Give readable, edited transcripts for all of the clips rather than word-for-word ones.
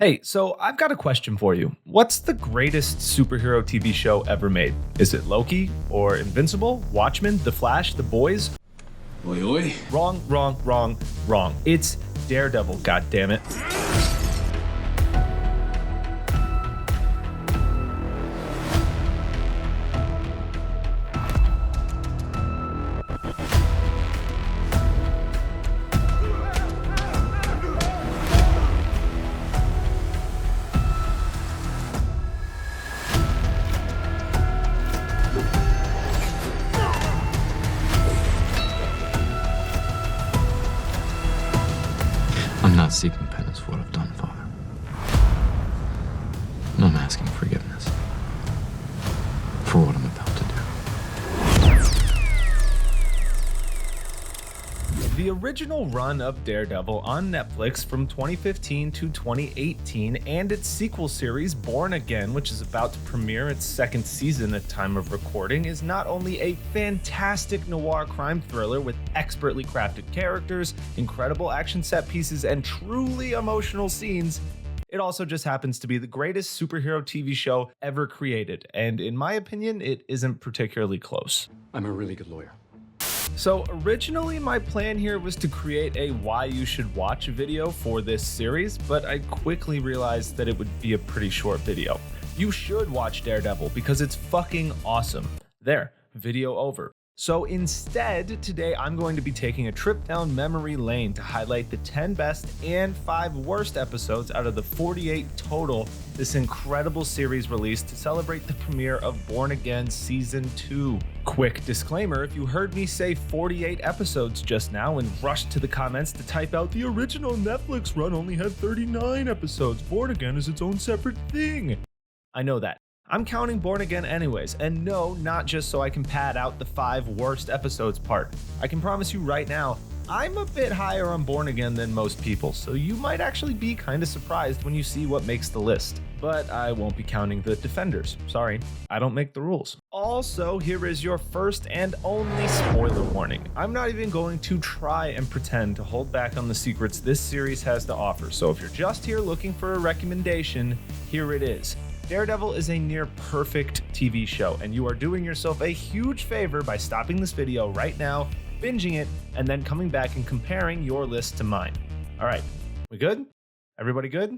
Hey, so I've got a question for you. What's the greatest superhero TV show ever made? Is it Loki or Invincible, Watchmen, The Flash, The Boys? Oi, oi. Wrong. It's Daredevil, goddammit. I'm not seeking penance for what I've done, Father. And I'm asking forgiveness for what I'm about to do. The original run of Daredevil on Netflix from 2015 to 2018 and its sequel series Born Again, which is about to premiere its second season at time of recording, is not only a fantastic noir crime thriller with expertly crafted characters, incredible action set pieces, and truly emotional scenes, it also just happens to be the greatest superhero TV show ever created, and in my opinion, it isn't particularly close. I'm a really good lawyer. So originally my plan here was to create a why you should watch video for this series, but I quickly realized that it would be a pretty short video. You should watch Daredevil because it's fucking awesome. There, video over. So instead, today I'm going to be taking a trip down memory lane to highlight the 10 best and 5 worst episodes out of the 48 total this incredible series released to celebrate the premiere of Born Again Season 2. Quick disclaimer, if you heard me say 48 episodes just now and rushed to the comments to type out the original Netflix run only had 39 episodes, Born Again is its own separate thing. I know that. I'm counting Born Again anyways, and no, not just so I can pad out the 5 worst episodes part. I can promise you right now, I'm a bit higher on Born Again than most people, so you might actually be kinda surprised when you see what makes the list. But I won't be counting the defenders. Sorry, I don't make the rules. Also, here is your first and only spoiler warning. I'm not even going to try and pretend to hold back on the secrets this series has to offer, so if you're just here looking for a recommendation, here it is. Daredevil is a near perfect TV show, and you are doing yourself a huge favor by stopping this video right now, binging it, and then coming back and comparing your list to mine. All right, we good? Everybody good?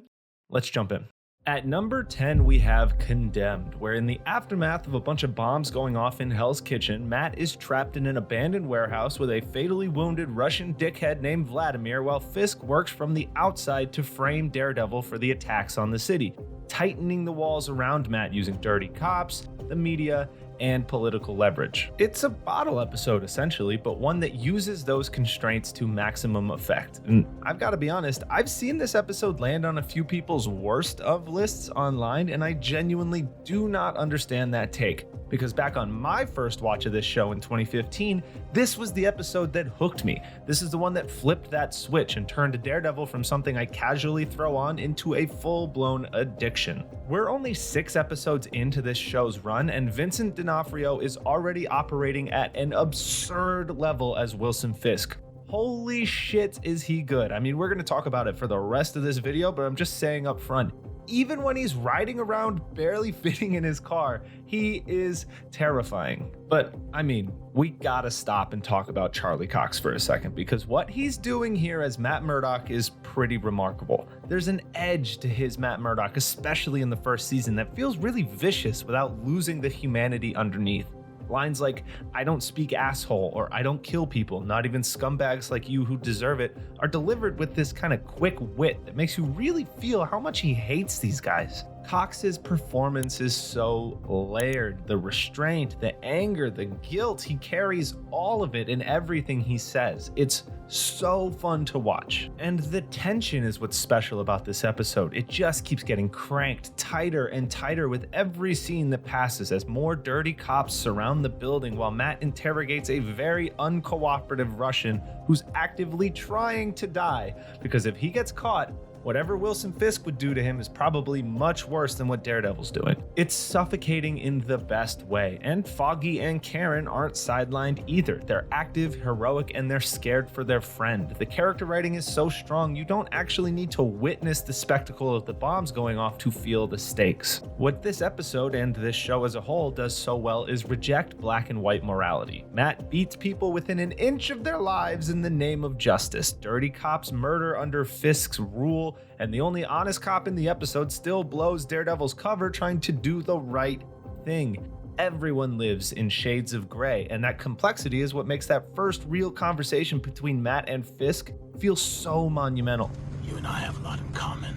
Let's jump in. At number 10, we have Condemned, where in the aftermath of a bunch of bombs going off in Hell's Kitchen, Matt is trapped in an abandoned warehouse with a fatally wounded Russian dickhead named Vladimir, while Fisk works from the outside to frame Daredevil for the attacks on the city, tightening the walls around Matt using dirty cops, the media, and political leverage. It's a bottle episode essentially, but one that uses those constraints to maximum effect. And I've got to be honest, I've seen this episode land on a few people's worst of lists online, and I genuinely do not understand that take. Because back on my first watch of this show in 2015, this was the episode that hooked me. This is the one that flipped that switch and turned Daredevil from something I casually throw on into a full-blown addiction. We're only 6 episodes into this show's run, and Vincent D'Onofrio is already operating at an absurd level as Wilson Fisk. Holy shit, is he good. I mean, we're going to talk about it for the rest of this video, but I'm just saying up front, even when he's riding around barely fitting in his car, he is terrifying. But I mean, we gotta stop and talk about Charlie Cox for a second, because what he's doing here as Matt Murdock is pretty remarkable. There's an edge to his Matt Murdock, especially in the first season, that feels really vicious without losing the humanity underneath. Lines like, "I don't speak asshole," or "I don't kill people, not even scumbags like you who deserve it," are delivered with this kind of quick wit that makes you really feel how much he hates these guys. Cox's performance is so layered. The restraint, the anger, the guilt, he carries all of it in everything he says. It's so fun to watch. And the tension is what's special about this episode. It just keeps getting cranked tighter and tighter with every scene that passes as more dirty cops surround the building while Matt interrogates a very uncooperative Russian who's actively trying to die, because if he gets caught, Whatever Wilson Fisk would do to him is probably much worse than what Daredevil's doing. It's suffocating in the best way, and Foggy and Karen aren't sidelined either. They're active, heroic, and they're scared for their friend. The character writing is so strong, you don't actually need to witness the spectacle of the bombs going off to feel the stakes. What this episode and this show as a whole does so well is reject black and white morality. Matt beats people within an inch of their lives in the name of justice. Dirty cops murder under Fisk's rule, and the only honest cop in the episode still blows Daredevil's cover trying to do the right thing. Everyone lives in shades of gray, and that complexity is what makes that first real conversation between Matt and Fisk feel so monumental. You and I have a lot in common.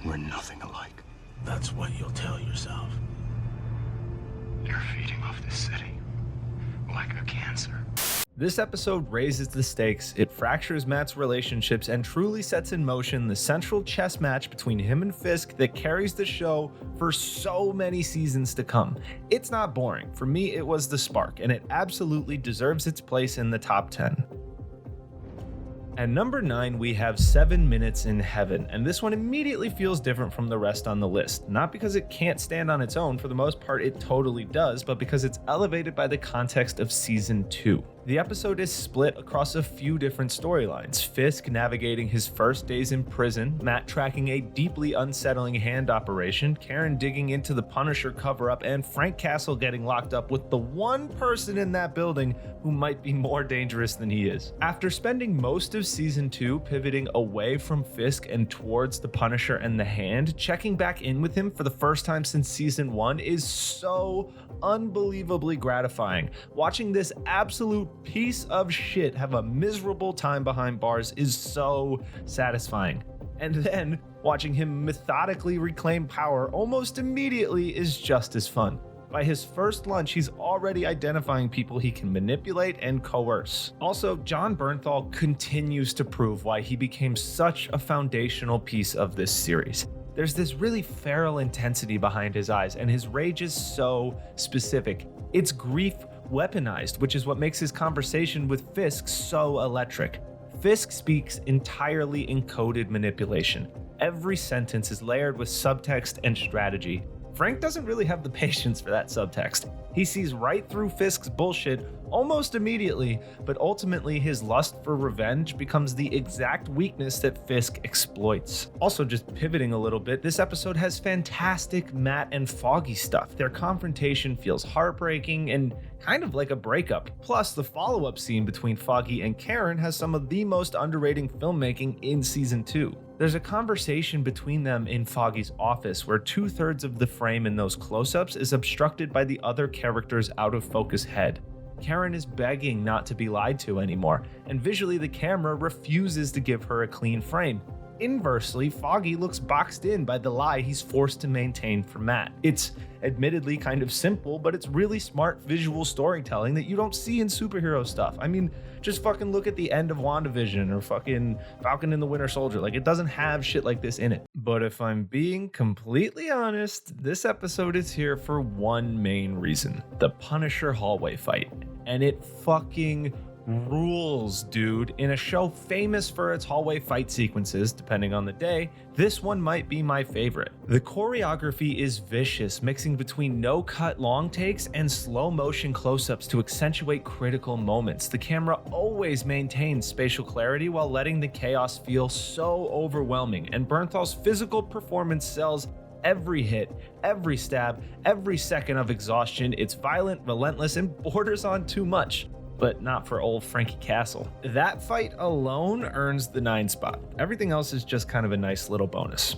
We're nothing alike. That's what you'll tell yourself. You're feeding off this city like a cancer. This episode raises the stakes, it fractures Matt's relationships, and truly sets in motion the central chess match between him and Fisk that carries the show for so many seasons to come. It's not boring. For me, it was the spark, and it absolutely deserves its place in the top 10. At number 9, we have 7 Minutes in Heaven, and this one immediately feels different from the rest on the list. Not because it can't stand on its own, for the most part it totally does, but because it's elevated by the context of Season 2. The episode is split across a few different storylines. Fisk navigating his first days in prison, Matt tracking a deeply unsettling hand operation, Karen digging into the Punisher cover-up, and Frank Castle getting locked up with the one person in that building who might be more dangerous than he is. After spending most of Season 2 pivoting away from Fisk and towards the Punisher and the Hand, checking back in with him for the first time since Season 1 is so unbelievably gratifying. Watching this absolute piece of shit have a miserable time behind bars is so satisfying. And then watching him methodically reclaim power almost immediately is just as fun. By his first lunch, he's already identifying people he can manipulate and coerce. Also, Jon Bernthal continues to prove why he became such a foundational piece of this series. There's this really feral intensity behind his eyes, and his rage is so specific. It's grief weaponized, which is what makes his conversation with Fisk so electric. Fisk speaks entirely in coded manipulation. Every sentence is layered with subtext and strategy. Frank doesn't really have the patience for that subtext. He sees right through Fisk's bullshit almost immediately, but ultimately his lust for revenge becomes the exact weakness that Fisk exploits. Also, just pivoting a little bit, this episode has fantastic Matt and Foggy stuff. Their confrontation feels heartbreaking and kind of like a breakup. Plus, the follow-up scene between Foggy and Karen has some of the most underrated filmmaking in Season 2. There's a conversation between them in Foggy's office where 2/3 of the frame in those close-ups is obstructed by the other character's out-of-focus head. Karen is begging not to be lied to anymore, and visually the camera refuses to give her a clean frame. Inversely, Foggy looks boxed in by the lie he's forced to maintain for Matt. It's admittedly kind of simple, but it's really smart visual storytelling that you don't see in superhero stuff. I mean, just fucking look at the end of WandaVision or fucking Falcon and the Winter Soldier. Like, it doesn't have shit like this in it. But if I'm being completely honest, this episode is here for one main reason: the Punisher hallway fight. And it fucking rules, dude. In a show famous for its hallway fight sequences, depending on the day, this one might be my favorite. The choreography is vicious, mixing between no-cut long takes and slow-motion close-ups to accentuate critical moments. The camera always maintains spatial clarity while letting the chaos feel so overwhelming, and Bernthal's physical performance sells every hit, every stab, every second of exhaustion. It's violent, relentless, and borders on too much. But not for old Frankie Castle. That fight alone earns the 9 spot. Everything else is just kind of a nice little bonus.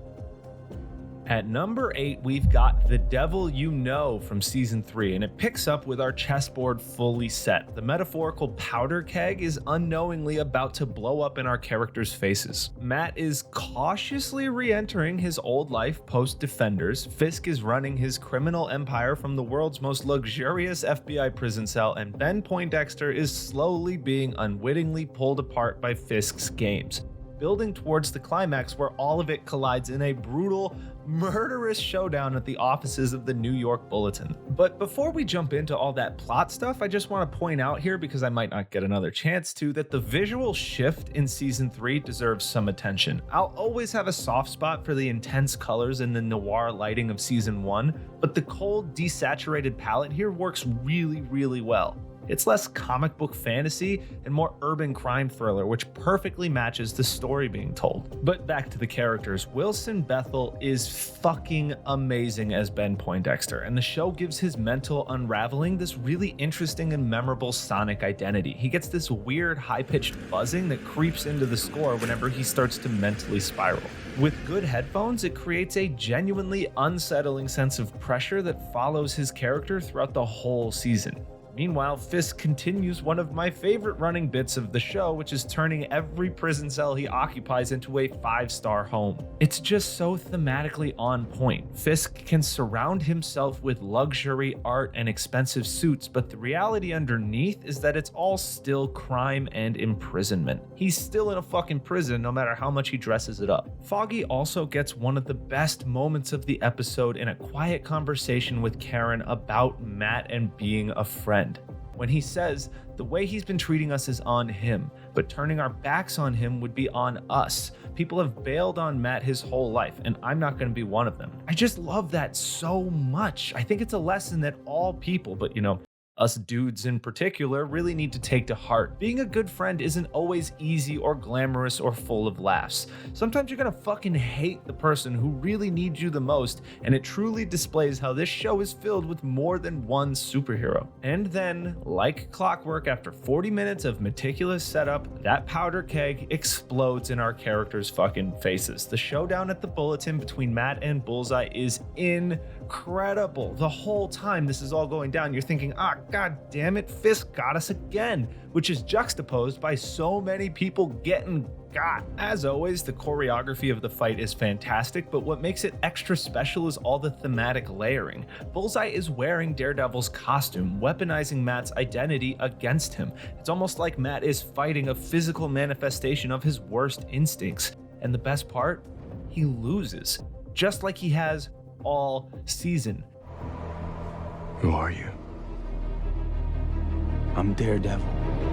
At number 8, we've got The Devil You Know from Season 3, and it picks up with our chessboard fully set. The metaphorical powder keg is unknowingly about to blow up in our characters' faces. Matt is cautiously re-entering his old life post-Defenders, Fisk is running his criminal empire from the world's most luxurious FBI prison cell, and Ben Poindexter is slowly being unwittingly pulled apart by Fisk's games. building towards the climax where all of it collides in a brutal, murderous showdown at the offices of the New York Bulletin. But before we jump into all that plot stuff, I just want to point out here, because I might not get another chance to, that the visual shift in season 3 deserves some attention. I'll always have a soft spot for the intense colors and the noir lighting of season 1, but the cold, desaturated palette here works really, really well. It's less comic book fantasy and more urban crime thriller, which perfectly matches the story being told. But back to the characters. Wilson Bethel is fucking amazing as Ben Poindexter, and the show gives his mental unraveling this really interesting and memorable sonic identity. He gets this weird high-pitched buzzing that creeps into the score whenever he starts to mentally spiral. With good headphones, it creates a genuinely unsettling sense of pressure that follows his character throughout the whole season. Meanwhile, Fisk continues one of my favorite running bits of the show, which is turning every prison cell he occupies into a 5-star home. It's just so thematically on point. Fisk can surround himself with luxury, art, and expensive suits, but the reality underneath is that it's all still crime and imprisonment. He's still in a fucking prison no matter how much he dresses it up. Foggy also gets one of the best moments of the episode in a quiet conversation with Karen about Matt and being a friend. When he says, the way he's been treating us is on him, but turning our backs on him would be on us. People have bailed on Matt his whole life, and I'm not going to be one of them. I just love that so much. I think it's a lesson that all people, but us dudes in particular, really need to take to heart. Being a good friend isn't always easy or glamorous or full of laughs. Sometimes you're gonna fucking hate the person who really needs you the most, and it truly displays how this show is filled with more than one superhero. And then, like clockwork, after 40 minutes of meticulous setup, that powder keg explodes in our characters' fucking faces. The showdown at the Bulletin between Matt and Bullseye is incredible. The whole time this is all going down, you're thinking, god damn it, Fisk got us again, which is juxtaposed by so many people getting got. As always, the choreography of the fight is fantastic, but what makes it extra special is all the thematic layering. Bullseye is wearing Daredevil's costume, weaponizing Matt's identity against him. It's almost like Matt is fighting a physical manifestation of his worst instincts. And the best part? He loses, just like he has all season. Who are you? I'm Daredevil.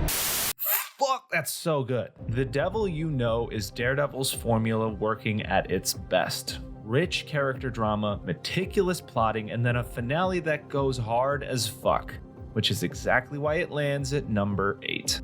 Fuck, that's so good. The Devil You Know is Daredevil's formula working at its best. Rich character drama, meticulous plotting, and then a finale that goes hard as fuck, which is exactly why it lands at number 8.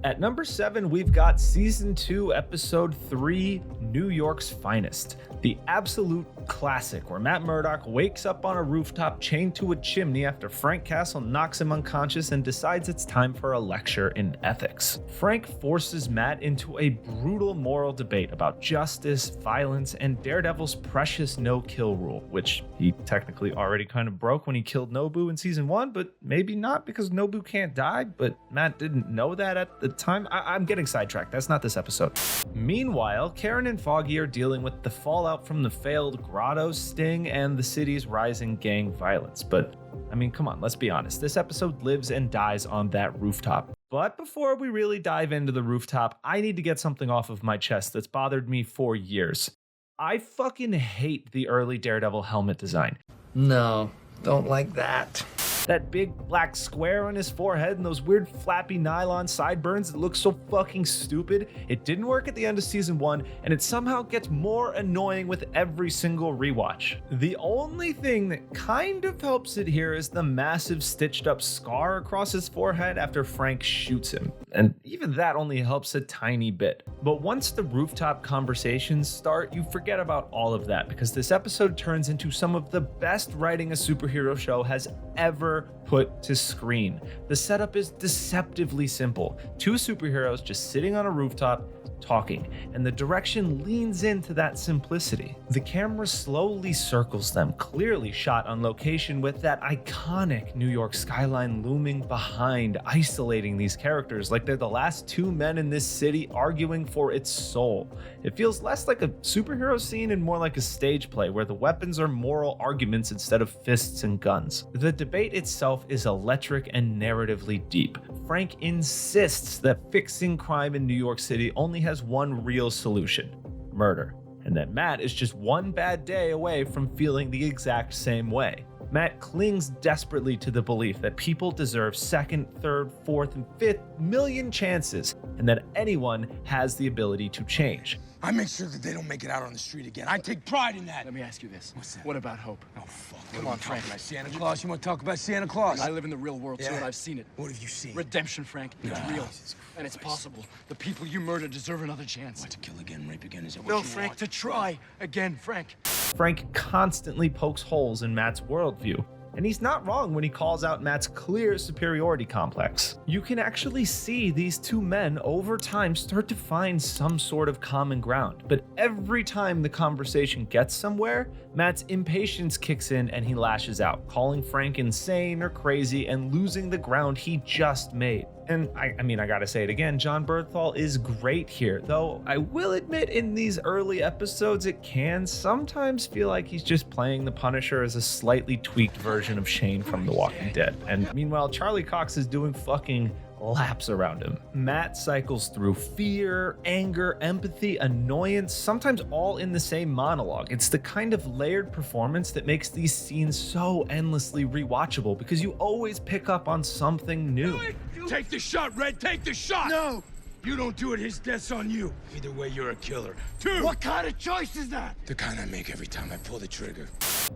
At number 7, we've got Season 2, Episode 3, New York's Finest. The absolute classic where Matt Murdock wakes up on a rooftop chained to a chimney after Frank Castle knocks him unconscious and decides it's time for a lecture in ethics. Frank forces Matt into a brutal moral debate about justice, violence, and Daredevil's precious no-kill rule, which he technically already kind of broke when he killed Nobu in Season 1, but maybe not because Nobu can't die, but Matt didn't know that at the time. I'm getting sidetracked. That's not this episode. Meanwhile, Karen and Foggy are dealing with the fallout from the failed Grotto sting and the city's rising gang violence. But, I mean, come on, let's be honest. This episode lives and dies on that rooftop. But before we really dive into the rooftop, I need to get something off of my chest that's bothered me for years. I fucking hate the early Daredevil helmet design. No, don't like that. That big black square on his forehead and those weird flappy nylon sideburns that look so fucking stupid. It didn't work at the end of Season 1, and it somehow gets more annoying with every single rewatch. The only thing that kind of helps it here is the massive stitched up scar across his forehead after Frank shoots him. And even that only helps a tiny bit. But once the rooftop conversations start, you forget about all of that because this episode turns into some of the best writing a superhero show has ever put to screen. The setup is deceptively simple. 2 superheroes just sitting on a rooftop talking, and the direction leans into that simplicity. The camera slowly circles them, clearly shot on location with that iconic New York skyline looming behind, isolating these characters like they're the last 2 men in this city arguing for its soul. It feels less like a superhero scene and more like a stage play where the weapons are moral arguments instead of fists and guns. The debate itself is electric and narratively deep. Frank insists that fixing crime in New York City only has has one real solution: murder. And that Matt is just one bad day away from feeling the exact same way. Matt clings desperately to the belief that people deserve second, third, fourth, and fifth million chances, and that anyone has the ability to change. I make sure that they don't make it out on the street again. I take pride in that. Let me ask you this. What's that? What about hope? Oh, fuck. Come on, Frank. About Santa Claus? You want to talk about Santa Claus? I live in the real world, too, Yeah. and I've seen it. What have you seen? Redemption, Frank. It's real. Jesus And it's Christ. possible. The people you murdered deserve another chance. What, to kill again, rape again? Is that what No, you Frank, want? to try again, Frank. Frank constantly pokes holes in Matt's worldview. And he's not wrong when he calls out Matt's clear superiority complex. You can actually see these two men over time start to find some sort of common ground. But every time the conversation gets somewhere, Matt's impatience kicks in and he lashes out, calling Frank insane or crazy and losing the ground he just made. And I gotta say it again, Jon Bernthal is great here, though I will admit in these early episodes it can sometimes feel like he's just playing the Punisher as a slightly tweaked version of Shane from The Walking Dead. And meanwhile, Charlie Cox is doing fucking laps around him. Matt cycles through fear, anger, empathy, annoyance, sometimes all in the same monologue. It's the kind of layered performance that makes these scenes so endlessly rewatchable because you always pick up on something new. Take the shot, Red. Take the shot. No! You don't do it, his death's on you. Either way, you're a killer. Two. What kind of choice is that? The kind I make every time I pull the trigger.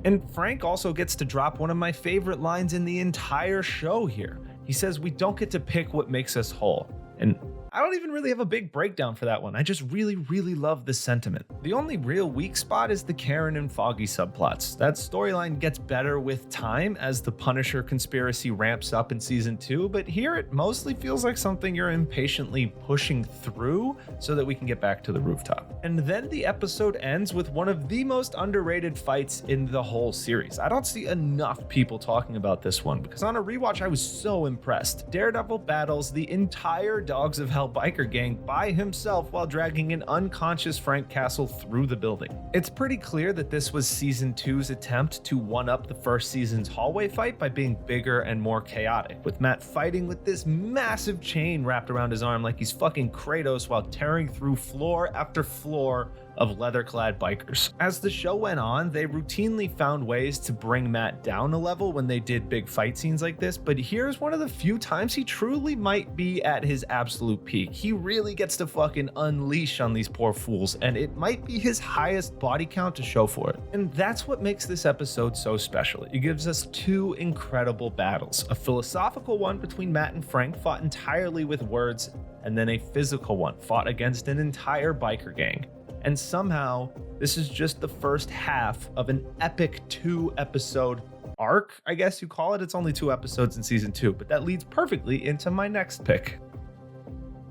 And Frank also gets to drop one of my favorite lines in the entire show here. He says we don't get to pick what makes us whole. And I don't even really have a big breakdown for that one. I just really love this sentiment. The only real weak spot is the Karen and Foggy subplots. That storyline gets better with time as the Punisher conspiracy ramps up in season 2, but here it mostly feels like something you're impatiently pushing through so that we can get back to the rooftop. And then the episode ends with one of the most underrated fights in the whole series. I don't see enough people talking about this one because on a rewatch I was so impressed. Daredevil battles the entire Dogs of Hell biker gang by himself while dragging an unconscious Frank Castle through the building. It's pretty clear that this was season 2's attempt to one-up the first season's hallway fight by being bigger and more chaotic, with Matt fighting with this massive chain wrapped around his arm like he's fucking Kratos while tearing through floor after floor of leather-clad bikers. As the show went on, they routinely found ways to bring Matt down a level when they did big fight scenes like this, but here's one of the few times he truly might be at his absolute peak. He really gets to fucking unleash on these poor fools, and it might be his highest body count to show for it. And that's what makes this episode so special. It gives us two incredible battles, a philosophical one between Matt and Frank fought entirely with words, and then a physical one fought against an entire biker gang. And somehow, this is just the first half of an epic 2-episode arc, I guess you call it. It's only 2 episodes in season 2, but that leads perfectly into my next pick.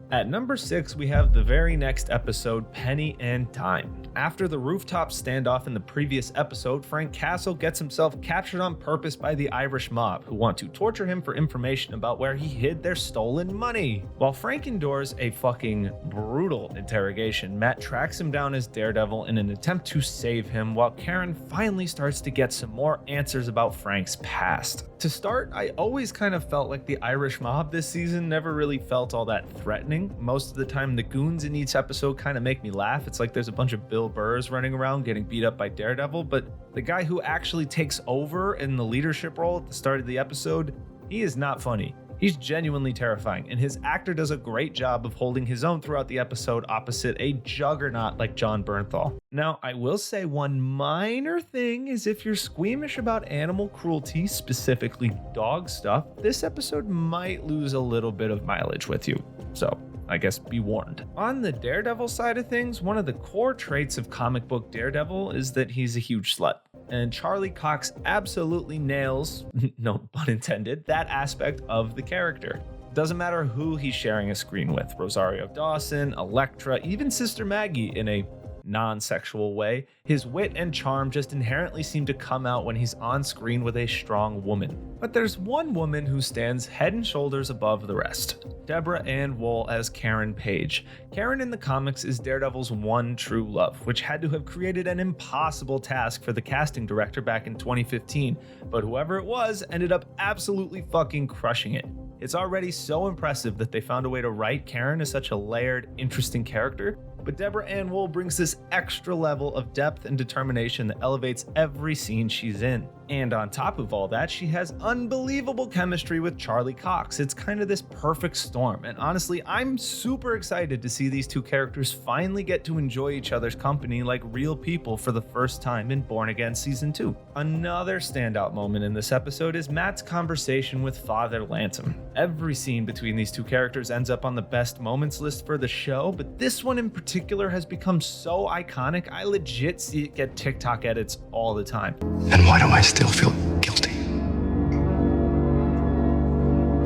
At number 6, we have the very next episode, Penny and Dime. After the rooftop standoff in the previous episode, Frank Castle gets himself captured on purpose by the Irish mob, who want to torture him for information about where he hid their stolen money. While Frank endures a fucking brutal interrogation, Matt tracks him down as Daredevil in an attempt to save him, while Karen finally starts to get some more answers about Frank's past. To start, I always kind of felt like the Irish mob this season never really felt all that threatening. Most of the time, the goons in each episode kind of make me laugh. It's like there's a bunch of Bill Burrs running around getting beat up by Daredevil, but the guy who actually takes over in the leadership role at the start of the episode, he is not funny. He's genuinely terrifying, and his actor does a great job of holding his own throughout the episode opposite a juggernaut like Jon Bernthal. Now, I will say one minor thing is if you're squeamish about animal cruelty, specifically dog stuff, this episode might lose a little bit of mileage with you. So, I guess be warned. On the Daredevil side of things, one of the core traits of comic book Daredevil is that he's a huge slut. And Charlie Cox absolutely nails, no pun intended, that aspect of the character. Doesn't matter who he's sharing a screen with, Rosario Dawson, Elektra, even Sister Maggie in a non-sexual way, his wit and charm just inherently seem to come out when he's on screen with a strong woman. But there's one woman who stands head and shoulders above the rest. Deborah Ann Woll as Karen Page. Karen in the comics is Daredevil's one true love, which had to have created an impossible task for the casting director back in 2015, but whoever it was ended up absolutely fucking crushing it. It's already so impressive that they found a way to write Karen as such a layered, interesting character, but Deborah Ann Wool brings this extra level of depth and determination that elevates every scene she's in. And on top of all that, she has unbelievable chemistry with Charlie Cox. It's kind of this perfect storm, and honestly, I'm super excited to see these two characters finally get to enjoy each other's company like real people for the first time in Born Again Season 2. Another standout moment in this episode is Matt's conversation with Father Lantom. Every scene between these two characters ends up on the best moments list for the show, but this one in particular has become so iconic, I legit see it get TikTok edits all the time. And why do I still feel guilty?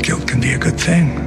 Guilt can be a good thing.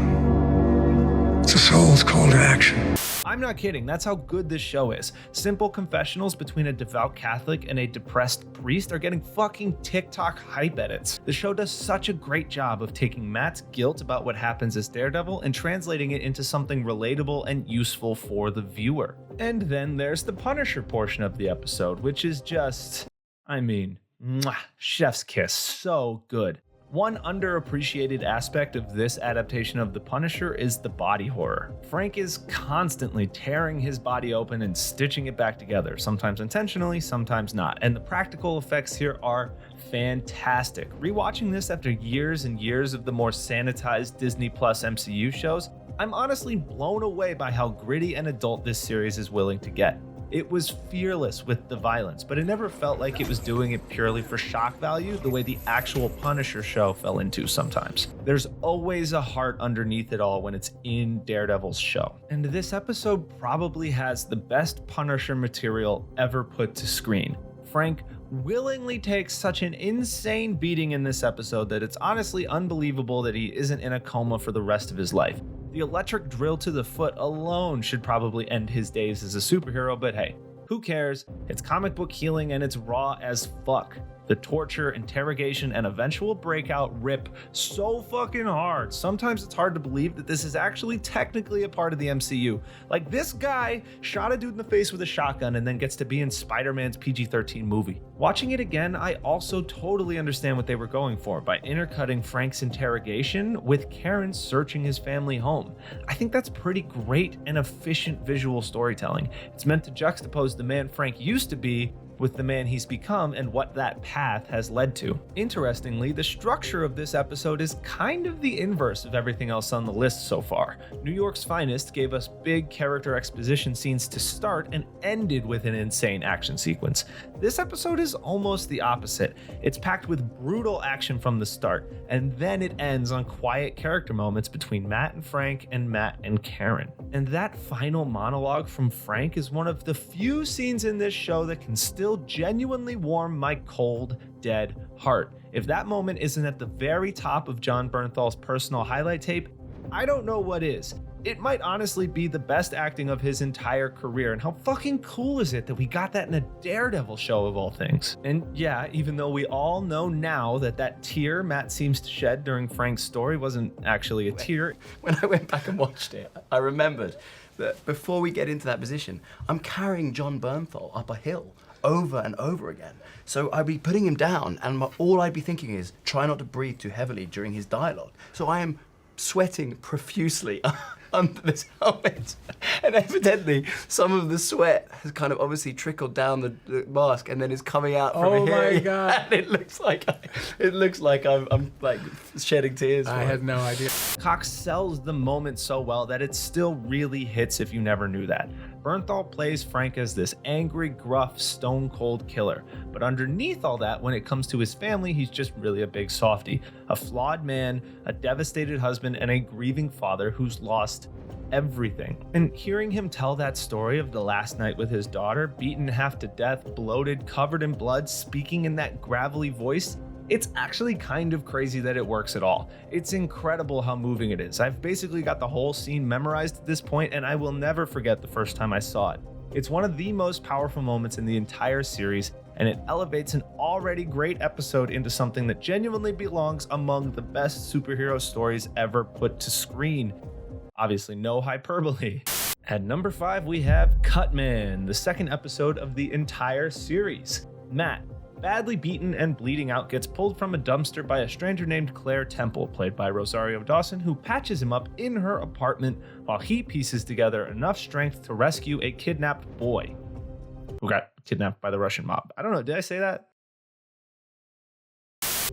It's a soul's call to action. I'm not kidding, that's how good this show is. Simple confessionals between a devout Catholic and a depressed priest are getting fucking TikTok hype edits. The show does such a great job of taking Matt's guilt about what happens as Daredevil and translating it into something relatable and useful for the viewer. And then there's the Punisher portion of the episode, which is just, mwah, chef's kiss, so good. One underappreciated aspect of this adaptation of The Punisher is the body horror. Frank is constantly tearing his body open and stitching it back together, sometimes intentionally, sometimes not, and the practical effects here are fantastic. Rewatching this after years and years of the more sanitized Disney Plus MCU shows, I'm honestly blown away by how gritty and adult this series is willing to get. It was fearless with the violence, but it never felt like it was doing it purely for shock value the way the actual Punisher show fell into sometimes. There's always a heart underneath it all when it's in Daredevil's show. And this episode probably has the best Punisher material ever put to screen. Frank willingly takes such an insane beating in this episode that it's honestly unbelievable that he isn't in a coma for the rest of his life. The electric drill to the foot alone should probably end his days as a superhero, but hey, who cares? It's comic book healing and it's raw as fuck. The torture, interrogation, and eventual breakout rip so fucking hard. Sometimes it's hard to believe that this is actually technically a part of the MCU. Like, this guy shot a dude in the face with a shotgun and then gets to be in Spider-Man's PG-13 movie. Watching it again, I also totally understand what they were going for by intercutting Frank's interrogation with Karen searching his family home. I think that's pretty great and efficient visual storytelling. It's meant to juxtapose the man Frank used to be with the man he's become and what that path has led to. Interestingly, the structure of this episode is kind of the inverse of everything else on the list so far. New York's Finest gave us big character exposition scenes to start and ended with an insane action sequence. This episode is almost the opposite. It's packed with brutal action from the start, and then it ends on quiet character moments between Matt and Frank and Matt and Karen. And that final monologue from Frank is one of the few scenes in this show that can still genuinely warm my cold, dead heart. If that moment isn't at the very top of Jon Bernthal's personal highlight tape, I don't know what is. It might honestly be the best acting of his entire career, and how fucking cool is it that we got that in a Daredevil show of all things. And yeah, even though we all know now that that tear Matt seems to shed during Frank's story wasn't actually a tear. When I went back and watched it, I remembered that before we get into that position, I'm carrying Jon Bernthal up a hill over and over again. So I'd be putting him down, and all I'd be thinking is, try not to breathe too heavily during his dialogue. So I am sweating profusely under this helmet. And evidently, some of the sweat has kind of obviously trickled down the mask and then is coming out from here. Oh my God. And it looks like I'm like shedding tears. I had no idea. Cox sells the moment so well that it still really hits if you never knew that. Bernthal plays Frank as this angry, gruff, stone-cold killer. But underneath all that, when it comes to his family, he's just really a big softie. A flawed man, a devastated husband, and a grieving father who's lost everything. And hearing him tell that story of the last night with his daughter, beaten half to death, bloated, covered in blood, speaking in that gravelly voice, it's actually kind of crazy that it works at all. It's incredible how moving it is. I've basically got the whole scene memorized at this point, and I will never forget the first time I saw it. It's one of the most powerful moments in the entire series, and it elevates an already great episode into something that genuinely belongs among the best superhero stories ever put to screen. Obviously, no hyperbole. At number 5, we have Cutman, the second episode of the entire series. Matt, badly beaten and bleeding out, gets pulled from a dumpster by a stranger named Claire Temple, played by Rosario Dawson, who patches him up in her apartment while he pieces together enough strength to rescue a kidnapped boy who got kidnapped by the Russian mob. I don't know, did I say that?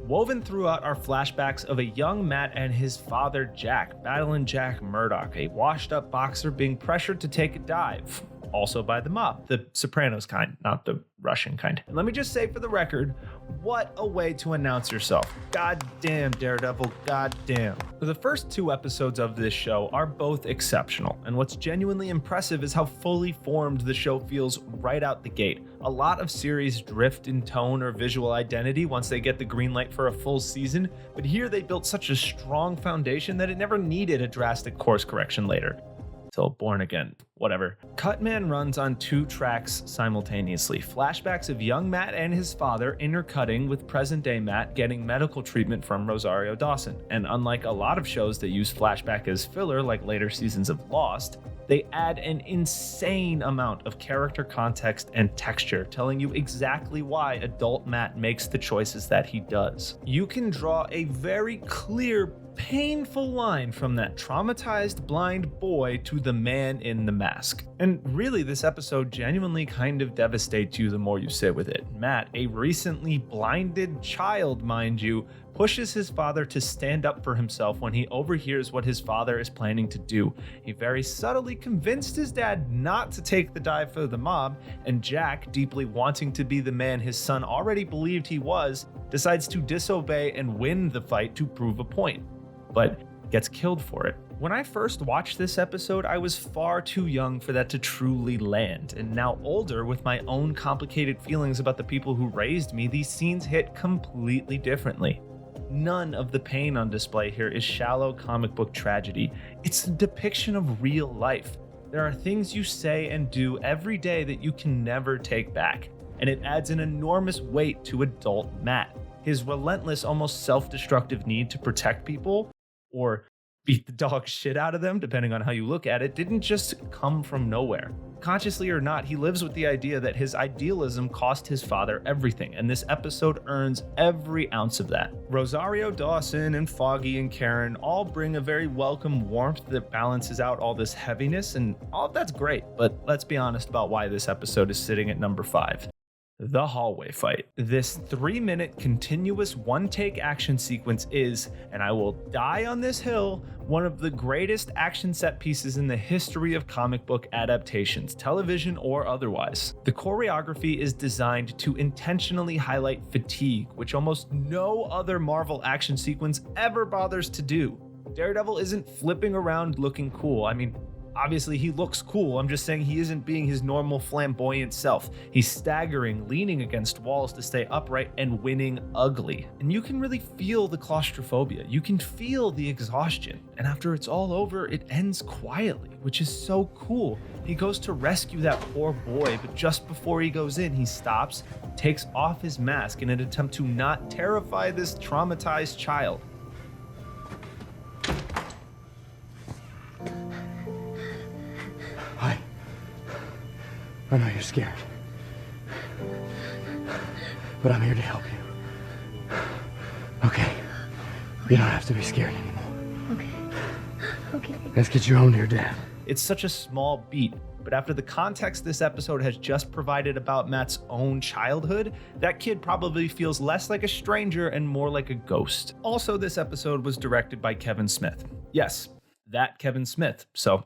Woven throughout are flashbacks of a young Matt and his father Jack battling Jack Murdoch, a washed-up boxer being pressured to take a dive. Also by the mob, the Sopranos kind, not the Russian kind. And let me just say for the record, what a way to announce yourself. God damn, Daredevil, god damn. The first 2 episodes of this show are both exceptional, and what's genuinely impressive is how fully formed the show feels right out the gate. A lot of series drift in tone or visual identity once they get the green light for a full season, but here they built such a strong foundation that it never needed a drastic course correction later. Till Born Again, whatever. Cutman runs on 2 tracks simultaneously. Flashbacks of young Matt and his father intercutting with present-day Matt getting medical treatment from Rosario Dawson. And unlike a lot of shows that use flashback as filler, like later seasons of Lost, they add an insane amount of character context and texture, telling you exactly why adult Matt makes the choices that he does. You can draw a very clear, painful line from that traumatized blind boy to the man in the mask. And really, this episode genuinely kind of devastates you the more you sit with it. Matt, a recently blinded child, mind you, pushes his father to stand up for himself when he overhears what his father is planning to do. He very subtly convinced his dad not to take the dive for the mob, and Jack, deeply wanting to be the man his son already believed he was, decides to disobey and win the fight to prove a point, but gets killed for it. When I first watched this episode, I was far too young for that to truly land, and now older with my own complicated feelings about the people who raised me, these scenes hit completely differently. None of the pain on display here is shallow comic book tragedy. It's a depiction of real life. There are things you say and do every day that you can never take back, and it adds an enormous weight to adult Matt. His relentless, almost self-destructive need to protect people, or beat the dog shit out of them, depending on how you look at it, didn't just come from nowhere. Consciously or not, he lives with the idea that his idealism cost his father everything, and this episode earns every ounce of that. Rosario Dawson and Foggy and Karen all bring a very welcome warmth that balances out all this heaviness, and all of that's great, but let's be honest about why this episode is sitting at number 5. The hallway fight. This 3-minute continuous one-take action sequence is, and I will die on this hill, one of the greatest action set pieces in the history of comic book adaptations, television or otherwise. The choreography is designed to intentionally highlight fatigue, which almost no other Marvel action sequence ever bothers to do. Daredevil isn't flipping around looking cool. I mean, obviously, he looks cool. I'm just saying he isn't being his normal flamboyant self. He's staggering, leaning against walls to stay upright, and winning ugly. And you can really feel the claustrophobia. You can feel the exhaustion. And after it's all over, it ends quietly, which is so cool. He goes to rescue that poor boy, but just before he goes in, he stops, takes off his mask in an attempt to not terrify this traumatized child. Hi. I know you're scared. But I'm here to help you. Okay. You don't have to be scared anymore. Okay. Let's get you home to your dad. It's such a small beat, but after the context this episode has just provided about Matt's own childhood, that kid probably feels less like a stranger and more like a ghost. Also, this episode was directed by Kevin Smith. Yes, that Kevin Smith. So,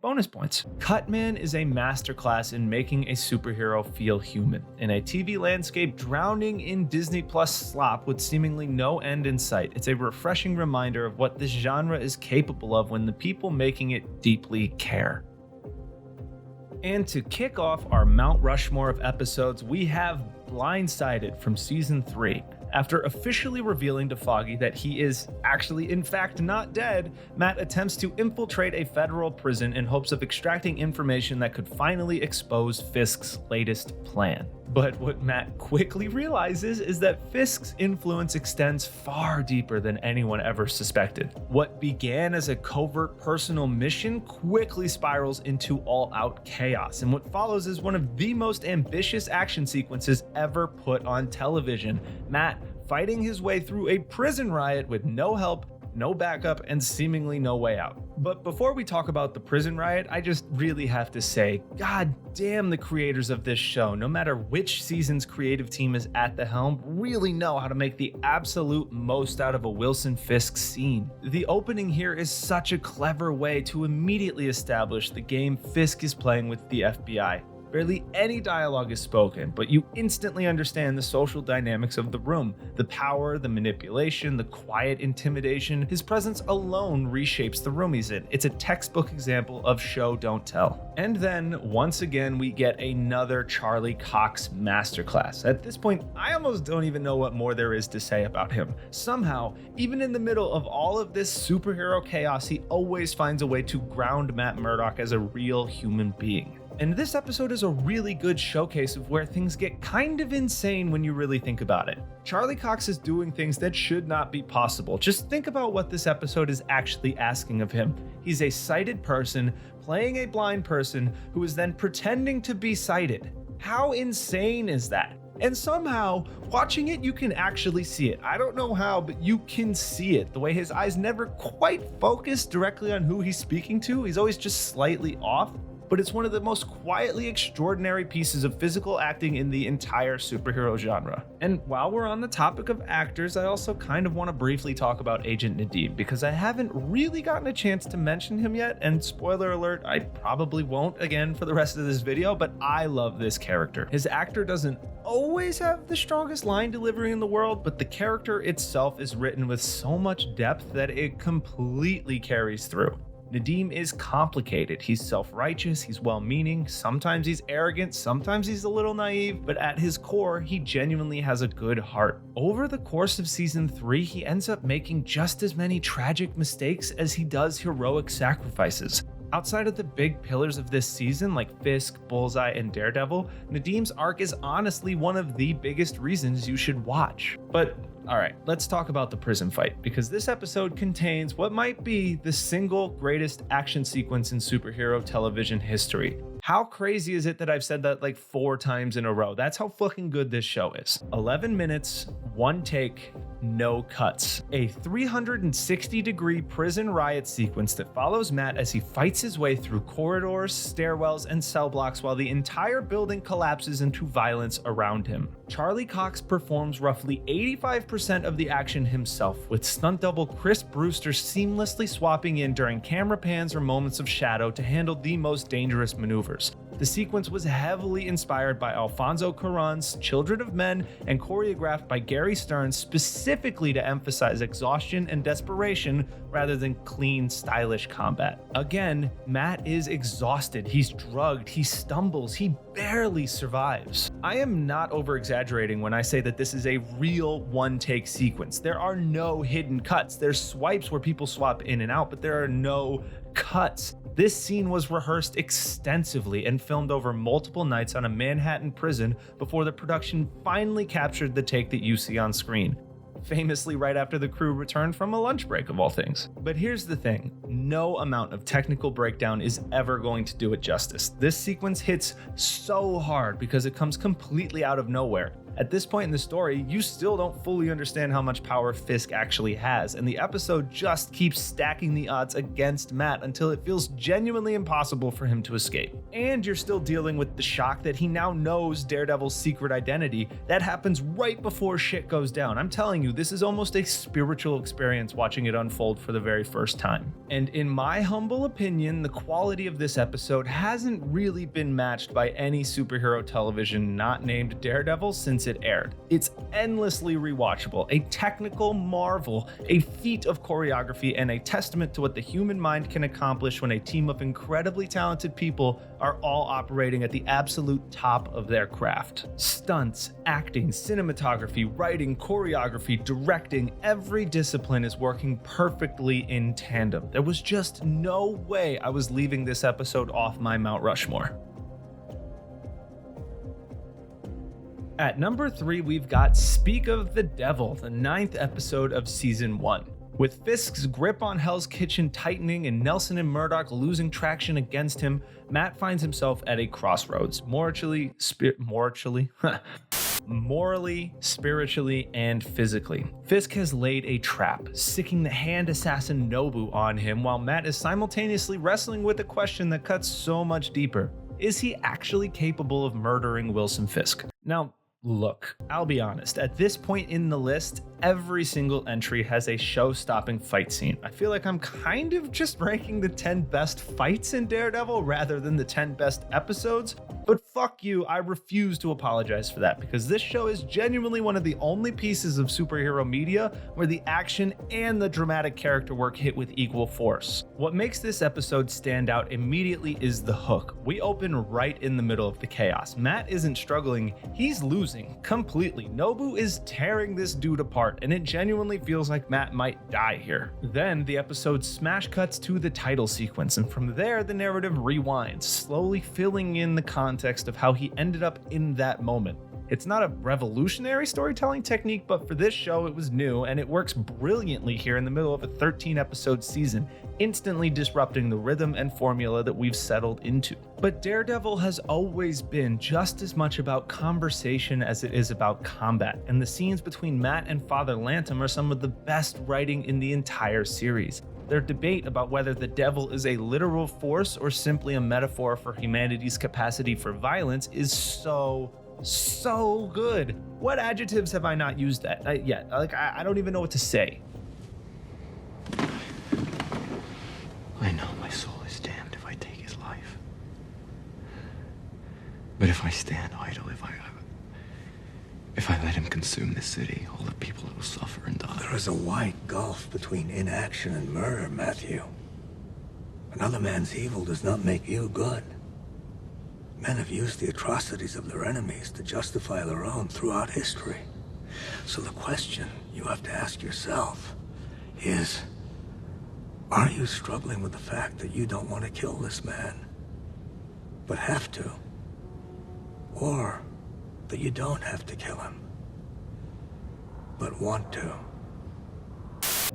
bonus points. Cutman is a masterclass in making a superhero feel human. In a TV landscape drowning in Disney Plus slop with seemingly no end in sight, it's a refreshing reminder of what this genre is capable of when the people making it deeply care. And to kick off our Mount Rushmore of episodes, we have Blindsided from Season 3. After officially revealing to Foggy that he is actually, in fact, not dead, Matt attempts to infiltrate a federal prison in hopes of extracting information that could finally expose Fisk's latest plan. But what Matt quickly realizes is that Fisk's influence extends far deeper than anyone ever suspected. What began as a covert personal mission quickly spirals into all-out chaos, and what follows is one of the most ambitious action sequences ever put on television. Matt fighting his way through a prison riot with no help, no backup, and seemingly no way out. But before we talk about the prison riot, I just really have to say, god damn, the creators of this show, no matter which season's creative team is at the helm, really know how to make the absolute most out of a Wilson Fisk scene. The opening here is such a clever way to immediately establish the game Fisk is playing with the FBI. Barely any dialogue is spoken, but you instantly understand the social dynamics of the room. The power, the manipulation, the quiet intimidation. His presence alone reshapes the room he's in. It's a textbook example of show don't tell. And then, once again, we get another Charlie Cox masterclass. At this point, I almost don't even know what more there is to say about him. Somehow, even in the middle of all of this superhero chaos, he always finds a way to ground Matt Murdock as a real human being. And this episode is a really good showcase of where things get kind of insane when you really think about it. Charlie Cox is doing things that should not be possible. Just think about what this episode is actually asking of him. He's a sighted person playing a blind person who is then pretending to be sighted. How insane is that? And somehow, watching it, you can actually see it. I don't know how, but you can see it. The way his eyes never quite focus directly on who he's speaking to. He's always just slightly off. But it's one of the most quietly extraordinary pieces of physical acting in the entire superhero genre. And while we're on the topic of actors, I also kind of want to briefly talk about Agent Nadeem, because I haven't really gotten a chance to mention him yet, and spoiler alert, I probably won't again for the rest of this video, but I love this character. His actor doesn't always have the strongest line delivery in the world, but the character itself is written with so much depth that it completely carries through. Nadeem is complicated. He's self-righteous, he's well-meaning, sometimes he's arrogant, sometimes he's a little naive, but at his core, he genuinely has a good heart. Over the course of season 3, he ends up making just as many tragic mistakes as he does heroic sacrifices. Outside of the big pillars of this season like Fisk, Bullseye, and Daredevil, Nadeem's arc is honestly one of the biggest reasons you should watch. But alright, let's talk about the prison fight, because this episode contains what might be the single greatest action sequence in superhero television history. How crazy is it that I've said that like 4 times in a row? That's how fucking good this show is. 11 minutes, 1 take, no cuts. A 360-degree prison riot sequence that follows Matt as he fights his way through corridors, stairwells, and cell blocks while the entire building collapses into violence around him. Charlie Cox performs roughly 85% of the action himself, with stunt double Chris Brewster seamlessly swapping in during camera pans or moments of shadow to handle the most dangerous maneuvers. The sequence was heavily inspired by Alfonso Cuarón's Children of Men and choreographed by Gary Stern specifically to emphasize exhaustion and desperation rather than clean, stylish combat. Again, Matt is exhausted, he's drugged, he stumbles, he barely survives. I am not over-exaggerating when I say that this is a real one-take sequence. There are no hidden cuts. There's swipes where people swap in and out, but there are no cuts. This scene was rehearsed extensively and filmed over multiple nights on a Manhattan prison before the production finally captured the take that you see on screen. Famously right after the crew returned from a lunch break of all things. But here's the thing, no amount of technical breakdown is ever going to do it justice. This sequence hits so hard because it comes completely out of nowhere. At this point in the story, you still don't fully understand how much power Fisk actually has, and the episode just keeps stacking the odds against Matt until it feels genuinely impossible for him to escape. And you're still dealing with the shock that he now knows Daredevil's secret identity. That happens right before shit goes down. I'm telling you, this is almost a spiritual experience watching it unfold for the very first time. And in my humble opinion, the quality of this episode hasn't really been matched by any superhero television not named Daredevil since it aired. It's endlessly rewatchable, a technical marvel, a feat of choreography, and a testament to what the human mind can accomplish when a team of incredibly talented people are all operating at the absolute top of their craft. Stunts, acting, cinematography, writing, choreography, directing, every discipline is working perfectly in tandem. There was just no way I was leaving this episode off my Mount Rushmore. At number 3, we've got Speak of the Devil, the 9th episode of season 1. With Fisk's grip on Hell's Kitchen tightening and Nelson and Murdoch losing traction against him, Matt finds himself at a crossroads, morally, spiritually, and physically. Fisk has laid a trap, sicking the hand assassin Nobu on him, while Matt is simultaneously wrestling with a question that cuts so much deeper. Is he actually capable of murdering Wilson Fisk? Now, look, I'll be honest, at this point in the list, every single entry has a show-stopping fight scene. I feel like I'm kind of just ranking the 10 best fights in Daredevil rather than the 10 best episodes, but fuck you, I refuse to apologize for that, because this show is genuinely one of the only pieces of superhero media where the action and the dramatic character work hit with equal force. What makes this episode stand out immediately is the hook. We open right in the middle of the chaos. Matt isn't struggling, he's losing completely. Nobu is tearing this dude apart, and it genuinely feels like Matt might die here. Then the episode smash cuts to the title sequence, and from there the narrative rewinds, slowly filling in the context of how he ended up in that moment. It's not a revolutionary storytelling technique, but for this show it was new, and it works brilliantly here in the middle of a 13-episode season, instantly disrupting the rhythm and formula that we've settled into. But Daredevil has always been just as much about conversation as it is about combat, and the scenes between Matt and Father Lantom are some of the best writing in the entire series. Their debate about whether the devil is a literal force or simply a metaphor for humanity's capacity for violence is so good. What adjectives have I not used that yet? I don't even know what to say. I know my soul is damned if I take his life. But if I stand idle, if I let him consume this city, all the people will suffer and die. There is a wide gulf between inaction and murder, Matthew. Another man's evil does not make you good. Men have used the atrocities of their enemies to justify their own throughout history. So the question you have to ask yourself is, are you struggling with the fact that you don't want to kill this man, but have to? Or that you don't have to kill him, but want to?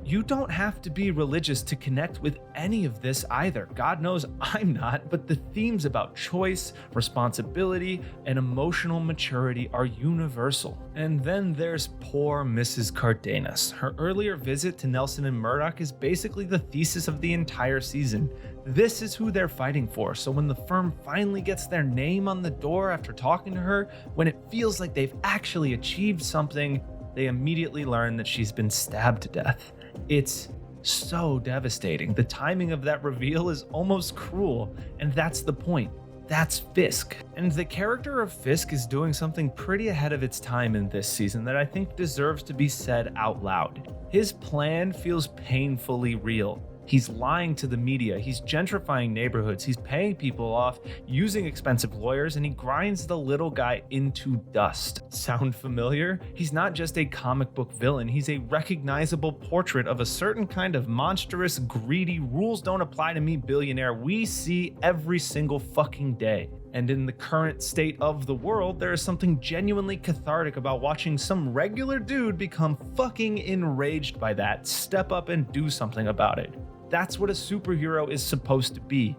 You don't have to be religious to connect with any of this either. God knows I'm not, but the themes about choice, responsibility, and emotional maturity are universal. And then there's poor Mrs. Cardenas. Her earlier visit to Nelson and Murdoch is basically the thesis of the entire season. This is who they're fighting for, so when the firm finally gets their name on the door after talking to her, when it feels like they've actually achieved something, they immediately learn that she's been stabbed to death. It's so devastating. The timing of that reveal is almost cruel, and that's the point. That's Fisk. And the character of Fisk is doing something pretty ahead of its time in this season that I think deserves to be said out loud. His plan feels painfully real. He's lying to the media, he's gentrifying neighborhoods, he's paying people off, using expensive lawyers, and he grinds the little guy into dust. Sound familiar? He's not just a comic book villain, he's a recognizable portrait of a certain kind of monstrous, greedy, rules don't apply to me billionaire we see every single fucking day. And in the current state of the world, there is something genuinely cathartic about watching some regular dude become fucking enraged by that, step up and do something about it. That's what a superhero is supposed to be,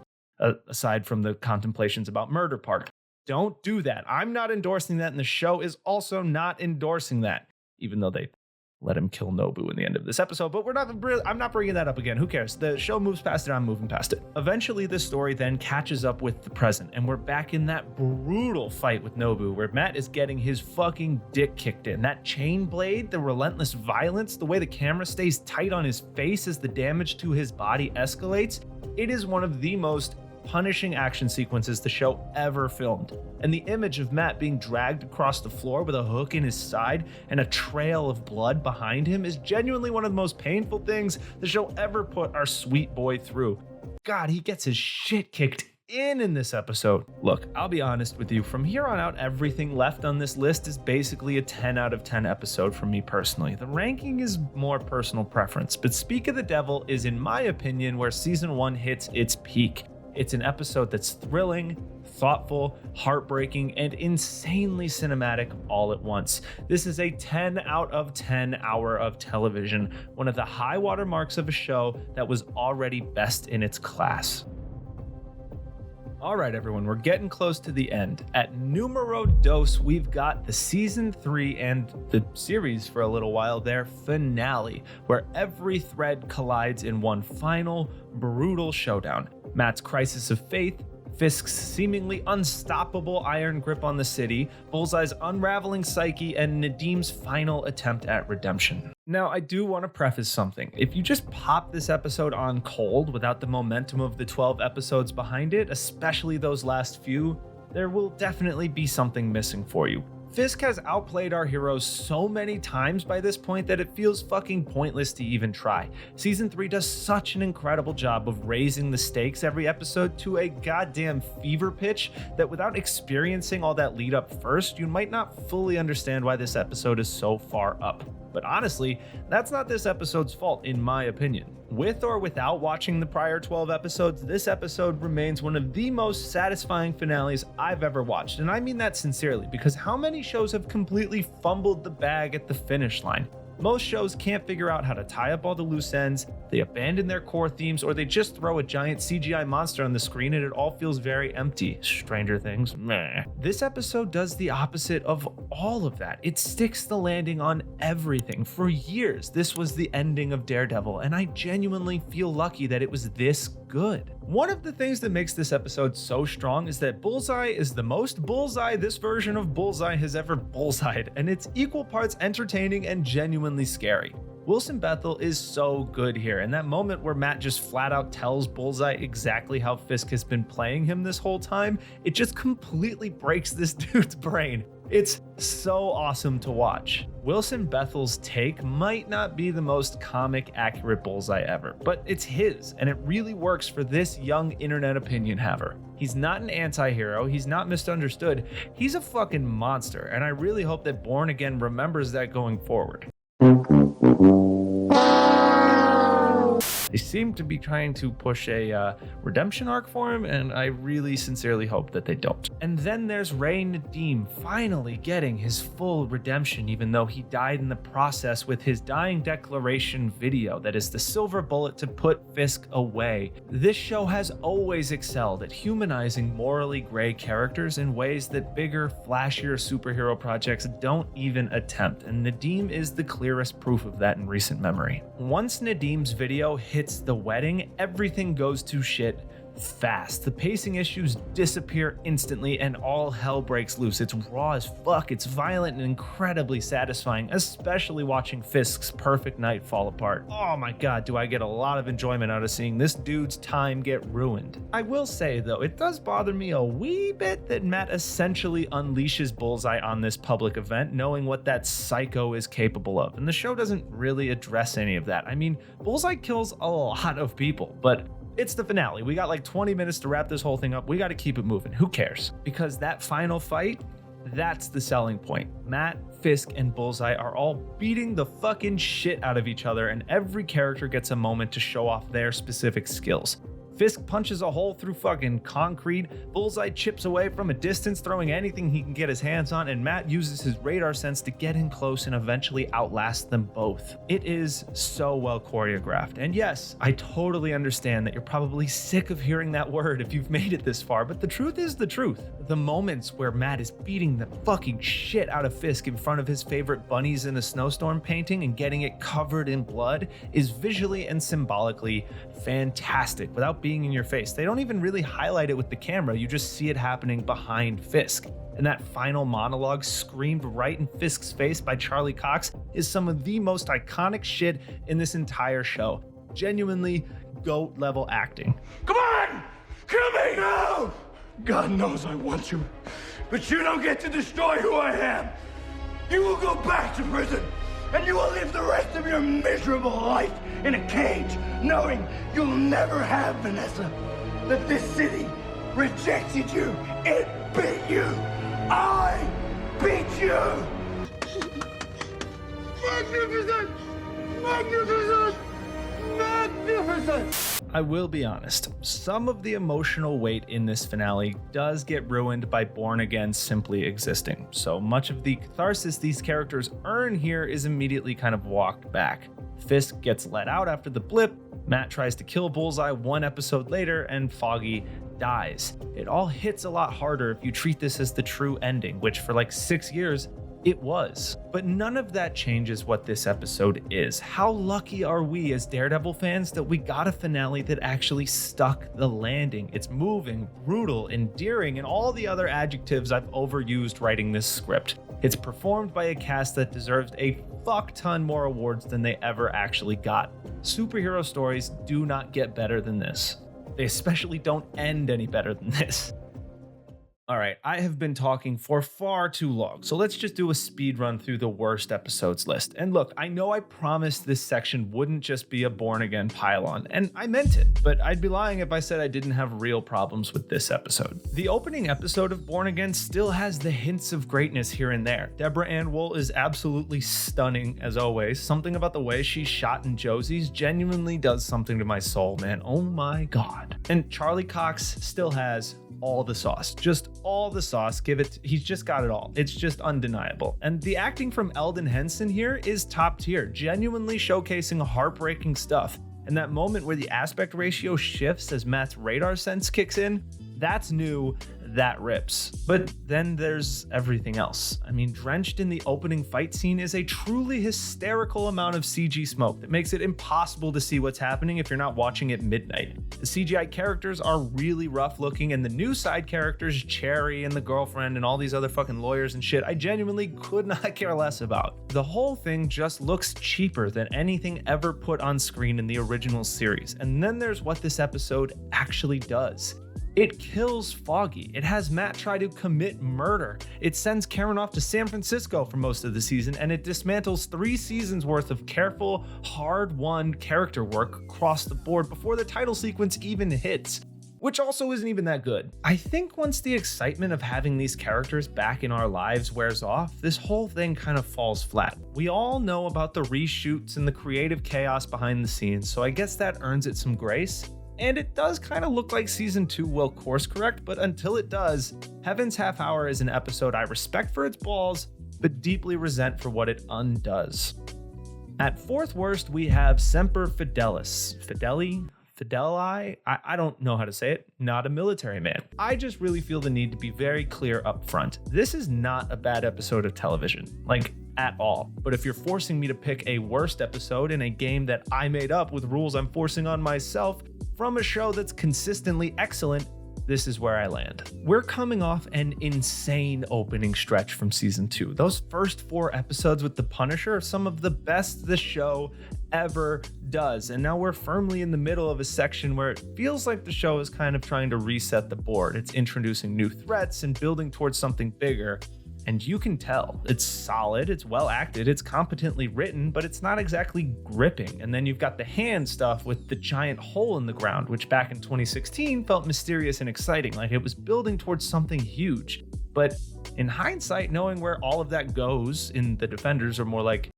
aside from the contemplations about murder part. Don't do that. I'm not endorsing that, and the show is also not endorsing that, even though they let him kill Nobu in the end of this episode, but I'm not bringing that up again. Who cares? The show moves past it, I'm moving past it. Eventually, the story then catches up with the present, and we're back in that brutal fight with Nobu, where Matt is getting his fucking dick kicked in. That chain blade, the relentless violence, the way the camera stays tight on his face as the damage to his body escalates, it is one of the most punishing action sequences the show ever filmed. And the image of Matt being dragged across the floor with a hook in his side and a trail of blood behind him is genuinely one of the most painful things the show ever put our sweet boy through. God, he gets his shit kicked in this episode. Look, I'll be honest with you, from here on out, everything left on this list is basically a 10 out of 10 episode for me personally. The ranking is more personal preference, but Speak of the Devil is, in my opinion, where season 1 hits its peak. It's an episode that's thrilling, thoughtful, heartbreaking, and insanely cinematic all at once. This is a 10 out of 10 hour of television, one of the high water marks of a show that was already best in its class. All right, everyone, we're getting close to the end. At numero dos, we've got the season 3 and the series for a little while there finale, where every thread collides in one final, brutal showdown. Matt's crisis of faith, Fisk's seemingly unstoppable iron grip on the city, Bullseye's unraveling psyche, and Nadim's final attempt at redemption. Now, I do want to preface something. If you just pop this episode on cold without the momentum of the 12 episodes behind it, especially those last few, there will definitely be something missing for you. Fisk has outplayed our heroes so many times by this point that it feels fucking pointless to even try. Season 3 does such an incredible job of raising the stakes every episode to a goddamn fever pitch that without experiencing all that lead up first, you might not fully understand why this episode is so far up. But honestly, that's not this episode's fault, in my opinion. With or without watching the prior 12 episodes, this episode remains one of the most satisfying finales I've ever watched. And I mean that sincerely, because how many shows have completely fumbled the bag at the finish line? Most shows can't figure out how to tie up all the loose ends, they abandon their core themes, or they just throw a giant CGI monster on the screen and it all feels very empty. Stranger Things, meh. This episode does the opposite of all of that. It sticks the landing on everything. For years, this was the ending of Daredevil, and I genuinely feel lucky that it was this good. One of the things that makes this episode so strong is that Bullseye is the most bullseye this version of Bullseye has ever bullseyed, and it's equal parts entertaining and genuinely scary. Wilson Bethel is so good here, and that moment where Matt just flat out tells Bullseye exactly how Fisk has been playing him this whole time, it just completely breaks this dude's brain. It's so awesome to watch. Wilson Bethel's take might not be the most comic accurate Bullseye ever, but it's his, and it really works for this young internet opinion haver. He's not an anti-hero, he's not misunderstood, he's a fucking monster, and I really hope that Born Again remembers that going forward. They seem to be trying to push a redemption arc for him, and I really sincerely hope that they don't. And then there's Ray Nadeem finally getting his full redemption, even though he died in the process with his dying declaration video that is the silver bullet to put Fisk away. This show has always excelled at humanizing morally gray characters in ways that bigger, flashier superhero projects don't even attempt, and Nadeem is the clearest proof of that in recent memory. Once Nadeem's video hits the wedding, everything goes to shit fast. The pacing issues disappear instantly and all hell breaks loose. It's raw as fuck, it's violent and incredibly satisfying, especially watching Fisk's perfect night fall apart. Oh my god, do I get a lot of enjoyment out of seeing this dude's time get ruined. I will say though, it does bother me a wee bit that Matt essentially unleashes Bullseye on this public event, knowing what that psycho is capable of, and the show doesn't really address any of that. I mean, Bullseye kills a lot of people, but it's the finale. We got like 20 minutes to wrap this whole thing up. We got to keep it moving. Who cares? Because that final fight, that's the selling point. Matt, Fisk, and Bullseye are all beating the fucking shit out of each other, and every character gets a moment to show off their specific skills. Fisk punches a hole through fucking concrete, Bullseye chips away from a distance, throwing anything he can get his hands on, and Matt uses his radar sense to get in close and eventually outlast them both. It is so well choreographed, and yes, I totally understand that you're probably sick of hearing that word if you've made it this far, but the truth is the truth. The moments where Matt is beating the fucking shit out of Fisk in front of his favorite bunnies in a snowstorm painting and getting it covered in blood is visually and symbolically fantastic without being in your face. They don't even really highlight it with the camera, you just see it happening behind Fisk. And that final monologue screamed right in Fisk's face by Charlie Cox is some of the most iconic shit in this entire show. Genuinely GOAT level acting. Come on! Kill me! No! God knows I want you, but you don't get to destroy who I am. You will go back to prison, and you will live the rest of your miserable life in a cage, knowing you'll never have Vanessa. That this city rejected you. It beat you. I beat you. Magnificent! Magnificent! Magnificent! I will be honest, some of the emotional weight in this finale does get ruined by Born Again simply existing. So much of the catharsis these characters earn here is immediately kind of walked back. Fisk gets let out after the blip, Matt tries to kill Bullseye one episode later, and Foggy dies. It all hits a lot harder if you treat this as the true ending, which for like 6 years, it was. But none of that changes what this episode is. How lucky are we as Daredevil fans that we got a finale that actually stuck the landing? It's moving, brutal, endearing, and all the other adjectives I've overused writing this script. It's performed by a cast that deserves a fuck ton more awards than they ever actually got. Superhero stories do not get better than this. They especially don't end any better than this. All right, I have been talking for far too long, so let's just do a speed run through the worst episodes list. And look, I know I promised this section wouldn't just be a Born Again pile-on, and I meant it, but I'd be lying if I said I didn't have real problems with this episode. The opening episode of Born Again still has the hints of greatness here and there. Deborah Ann Wool is absolutely stunning, as always. Something about the way she's shot in Josie's genuinely does something to my soul, man. Oh my god. And Charlie Cox still has all the sauce, just all the sauce. He's just got it all. It's just undeniable. And the acting from Eldon Henson here is top tier, genuinely showcasing heartbreaking stuff. And that moment where the aspect ratio shifts as Matt's radar sense kicks in, that's new, that rips. But then there's everything else. I mean, drenched in the opening fight scene is a truly hysterical amount of CG smoke that makes it impossible to see what's happening if you're not watching at midnight. The CGI characters are really rough looking, and the new side characters, Cherry and the girlfriend and all these other fucking lawyers and shit, I genuinely could not care less about. The whole thing just looks cheaper than anything ever put on screen in the original series. And then there's what this episode actually does. It kills Foggy. It has Matt try to commit murder. It sends Karen off to San Francisco for most of the season, and it dismantles 3 seasons worth of careful, hard-won character work across the board before the title sequence even hits, which also isn't even that good. I think once the excitement of having these characters back in our lives wears off, this whole thing kind of falls flat. We all know about the reshoots and the creative chaos behind the scenes, so I guess that earns it some grace. And it does kind of look like season 2 will course correct, but until it does, Heaven's Half Hour is an episode I respect for its balls, but deeply resent for what it undoes. At fourth worst, we have Semper Fidelis. Fideli? I don't know how to say it. Not a military man. I just really feel the need to be very clear up front. This is not a bad episode of television. At all. But if you're forcing me to pick a worst episode in a game that I made up with rules I'm forcing on myself from a show that's consistently excellent, this is where I land. We're coming off an insane opening stretch from season 2. Those first 4 episodes with the Punisher are some of the best the show ever does. And now we're firmly in the middle of a section where it feels like the show is kind of trying to reset the board. It's introducing new threats and building towards something bigger. And you can tell it's solid, it's well acted, it's competently written, but it's not exactly gripping. And then you've got the hand stuff with the giant hole in the ground, which back in 2016 felt mysterious and exciting, like it was building towards something huge. But in hindsight, knowing where all of that goes in The Defenders, or more like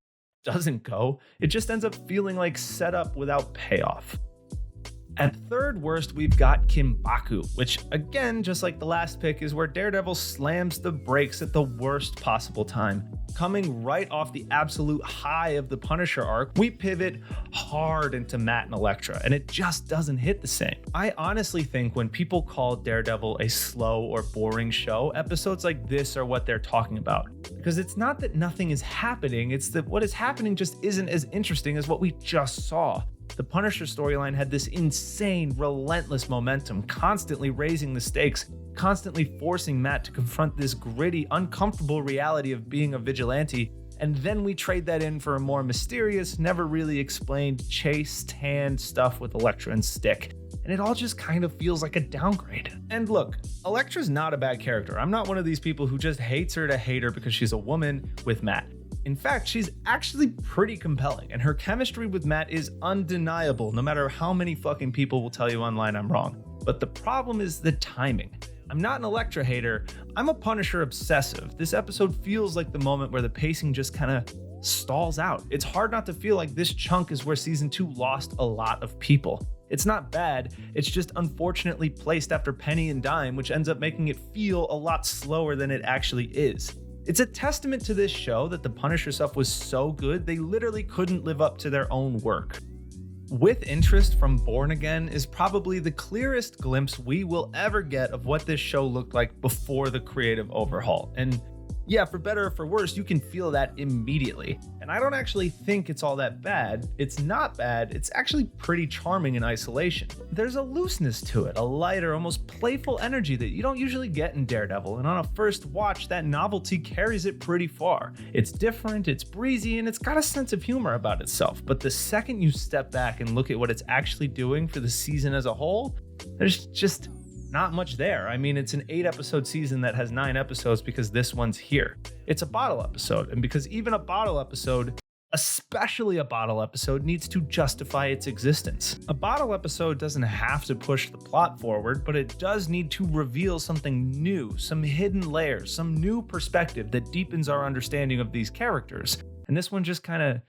doesn't go, it just ends up feeling like setup without payoff. At third worst, we've got Kimbaku, which again, just like the last pick, is where Daredevil slams the brakes at the worst possible time. Coming right off the absolute high of the Punisher arc, we pivot hard into Matt and Elektra, and it just doesn't hit the same. I honestly think when people call Daredevil a slow or boring show, episodes like this are what they're talking about. Because it's not that nothing is happening, it's that what is happening just isn't as interesting as what we just saw. The Punisher storyline had this insane, relentless momentum, constantly raising the stakes, constantly forcing Matt to confront this gritty, uncomfortable reality of being a vigilante, and then we trade that in for a more mysterious, never really explained chase, tan stuff with Elektra and Stick. And it all just kind of feels like a downgrade. And look, Elektra's not a bad character. I'm not one of these people who just hates her to hate her because she's a woman with Matt. In fact, she's actually pretty compelling, and her chemistry with Matt is undeniable, no matter how many fucking people will tell you online I'm wrong. But the problem is the timing. I'm not an Elektra hater, I'm a Punisher obsessive. This episode feels like the moment where the pacing just kind of stalls out. It's hard not to feel like this chunk is where season 2 lost a lot of people. It's not bad, it's just unfortunately placed after Penny and Dime, which ends up making it feel a lot slower than it actually is. It's a testament to this show that the Punisher stuff was so good, they literally couldn't live up to their own work. With Interest from Born Again is probably the clearest glimpse we will ever get of what this show looked like before the creative overhaul. And yeah, for better or for worse, you can feel that immediately. And I don't actually think it's all that bad. It's not bad, it's actually pretty charming in isolation. There's a looseness to it, a lighter, almost playful energy that you don't usually get in Daredevil, and on a first watch, that novelty carries it pretty far. It's different, it's breezy, and it's got a sense of humor about itself. But the second you step back and look at what it's actually doing for the season as a whole, there's just not much there. I mean, it's an 8-episode season that has 9 episodes because this one's here. It's a bottle episode, and because even a bottle episode, especially a bottle episode, needs to justify its existence. A bottle episode doesn't have to push the plot forward, but it does need to reveal something new, some hidden layers, some new perspective that deepens our understanding of these characters. And this one just kind of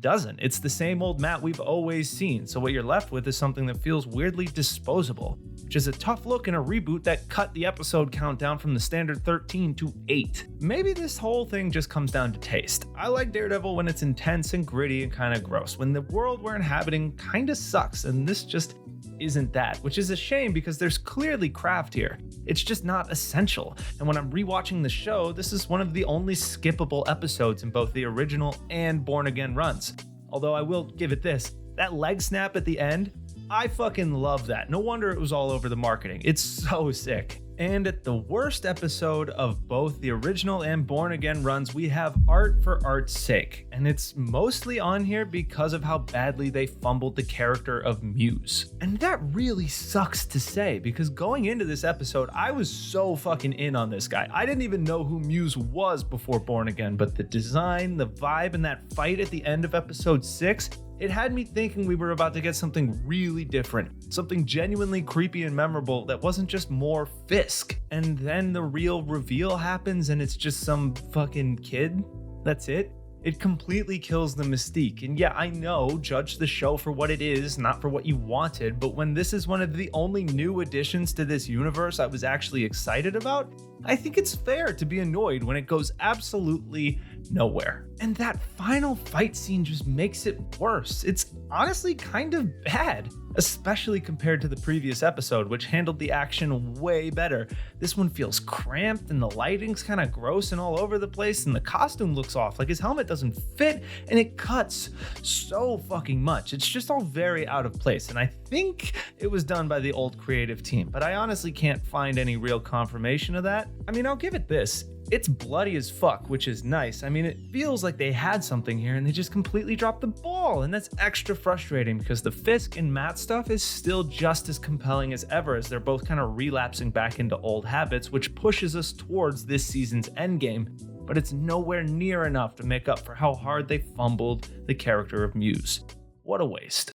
doesn't. It's the same old Matt we've always seen, so what you're left with is something that feels weirdly disposable, which is a tough look in a reboot that cut the episode count down from the standard 13 to 8. Maybe this whole thing just comes down to taste. I like Daredevil when it's intense and gritty and kind of gross, when the world we're inhabiting kind of sucks, and this just isn't that, which is a shame because there's clearly craft here. It's just not essential. And when I'm rewatching the show, this is one of the only skippable episodes in both the original and Born Again runs. Although I will give it this, that leg snap at the end, I fucking love that. No wonder it was all over the marketing. It's so sick. And at the worst episode of both the original and Born Again runs, we have art for art's sake. And it's mostly on here because of how badly they fumbled the character of Muse. And that really sucks to say, because going into this episode, I was so fucking in on this guy. I didn't even know who Muse was before Born Again, but the design, the vibe, and that fight at the end of episode 6, it had me thinking we were about to get something really different, something genuinely creepy and memorable that wasn't just more Fisk. And then the real reveal happens and it's just some fucking kid. That's it. It completely kills the mystique. And yeah, I know, judge the show for what it is, not for what you wanted, but when this is one of the only new additions to this universe I was actually excited about, I think it's fair to be annoyed when it goes absolutely nowhere. And that final fight scene just makes it worse. It's honestly kind of bad, especially compared to the previous episode, which handled the action way better. This one feels cramped and the lighting's kind of gross and all over the place and the costume looks off, like his helmet doesn't fit and it cuts so fucking much. It's just all very out of place, and I think it was done by the old creative team, but I honestly can't find any real confirmation of that. I mean, I'll give it this. It's bloody as fuck, which is nice. I mean, it feels like they had something here and they just completely dropped the ball, and that's extra frustrating because the Fisk and Matt stuff is still just as compelling as ever, as they're both kind of relapsing back into old habits, which pushes us towards this season's endgame, but it's nowhere near enough to make up for how hard they fumbled the character of Muse. What a waste.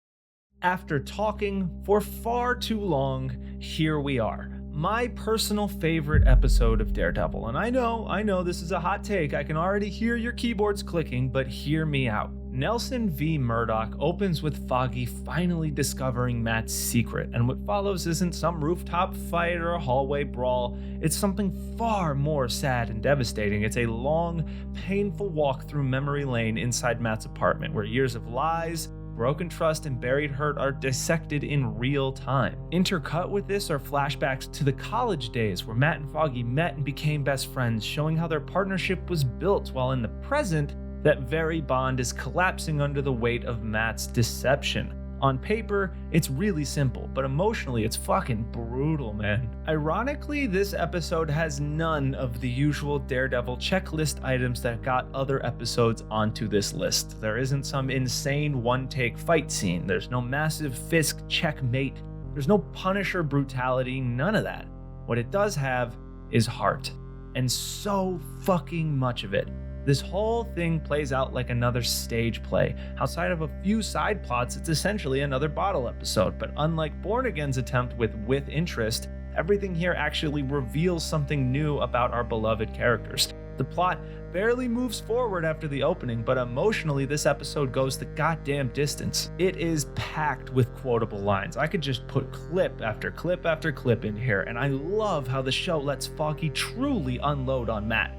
After talking for far too long, here we are. My personal favorite episode of Daredevil. And I know this is a hot take. I can already hear your keyboards clicking, but hear me out. Nelson v. Murdoch opens with Foggy finally discovering Matt's secret, and what follows isn't some rooftop fight or a hallway brawl. It's something far more sad and devastating. It's a long, painful walk through memory lane inside Matt's apartment, where years of lies, broken trust, and buried hurt are dissected in real time. Intercut with this are flashbacks to the college days where Matt and Foggy met and became best friends, showing how their partnership was built, while in the present, that very bond is collapsing under the weight of Matt's deception. On paper, it's really simple, but emotionally, it's fucking brutal, man. Ironically, this episode has none of the usual Daredevil checklist items that got other episodes onto this list. There isn't some insane one-take fight scene. There's no massive Fisk checkmate. There's no Punisher brutality, none of that. What it does have is heart, and so fucking much of it. This whole thing plays out like another stage play. Outside of a few side plots, it's essentially another bottle episode, but unlike Born Again's attempt with Interest, everything here actually reveals something new about our beloved characters. The plot barely moves forward after the opening, but emotionally, this episode goes the goddamn distance. It is packed with quotable lines. I could just put clip after clip after clip in here, and I love how the show lets Foggy truly unload on Matt.